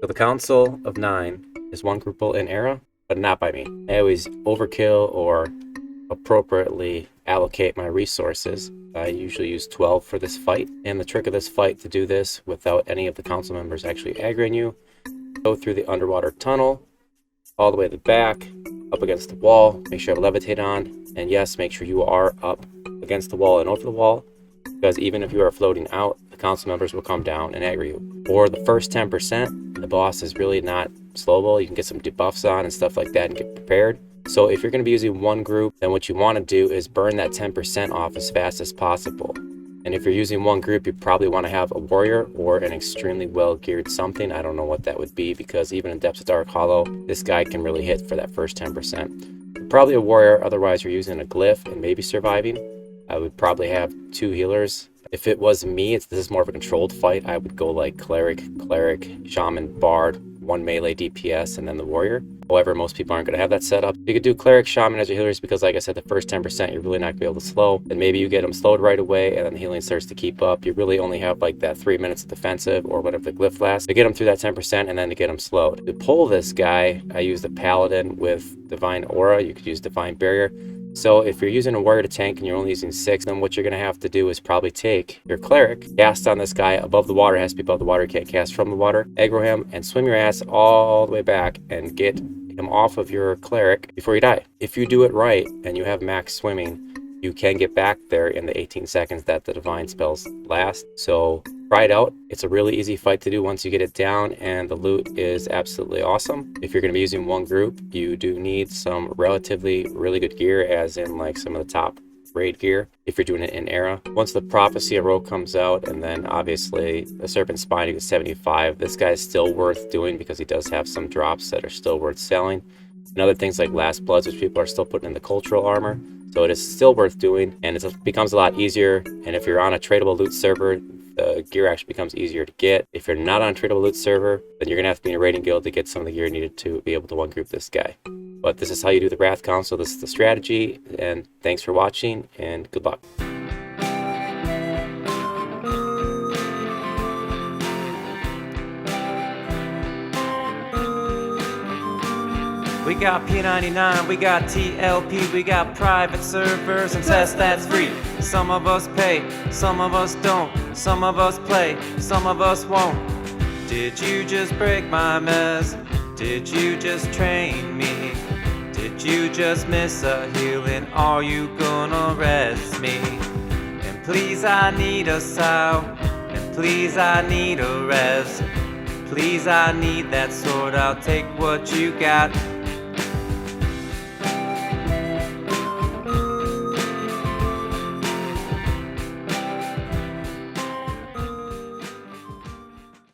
So the Council of 9 is one groupable in era, but not by me. I always overkill or appropriately allocate my resources. I usually use 12 for this fight, and the trick of this fight to do this without any of the council members actually aggroing you, go through the underwater tunnel, all the way to the back, up against the wall, make sure you have a levitate on, and yes, make sure you are up against the wall and over the wall, because even if you are floating out, the council members will come down and aggro you. For the first 10%, the boss is really not slowable. You can get some debuffs on and stuff like that and get prepared. So if you're going to be using one group, then what you want to do is burn that 10% off as fast as possible. And if you're using one group, you probably want to have a warrior or an extremely well geared something. I don't know what that would be, because even in Depths of Dark Hollow, this guy can really hit for that first 10%. Probably a warrior, otherwise you're using a glyph and maybe surviving. I would probably have 2 healers. If it was me, this is more of a controlled fight, I would go like cleric, shaman, bard, 1 melee DPS, and then the warrior. However, most people aren't going to have that set up. You could do cleric, shaman as your healers, because like I said, the first 10% you're really not going to be able to slow. And maybe you get them slowed right away, and then the healing starts to keep up. You really only have like that 3 minutes of defensive or whatever the glyph lasts to get them through that 10% and then to get them slowed. To pull this guy, I use the paladin with divine aura. You could use divine barrier. So if you're using a warrior to tank and you're only using 6, then what you're going to have to do is probably take your cleric, cast on this guy above the water. It has to be above the water. You can't cast from the water. Aggro him and swim your ass all the way back and get him off of your cleric before you die. If you do it right and you have max swimming, you can get back there in the 18 seconds that the divine spells last. So try it out. It's a really easy fight to do once you get it down, and the loot is absolutely awesome. If you're going to be using one group, you do need some relatively really good gear, as in like some of the top raid gear if you're doing it in era. Once the Prophecy of Rogue comes out, and then obviously the Serpent Spine, you get 75. This guy is still worth doing because he does have some drops that are still worth selling. And other things like Last Bloods, which people are still putting in the cultural armor. So it is still worth doing, and it becomes a lot easier. And if you're on a tradable loot server, the gear actually becomes easier to get. If you're not on a tradable loot server, then you're going to have to be in a raiding guild to get some of the gear needed to be able to one group this guy. But this is how you do the Wrath Council. This is the strategy, and thanks for watching, and good luck. We got P99, we got TLP, we got private servers and tests that's free. Some of us pay, some of us don't, some of us play, some of us won't. Did you just break my mess? Did you just train me? Did you just miss a healing? Are you gonna rest me? And please I need a sow, and please I need a rest. Please I need that sword, I'll take what you got.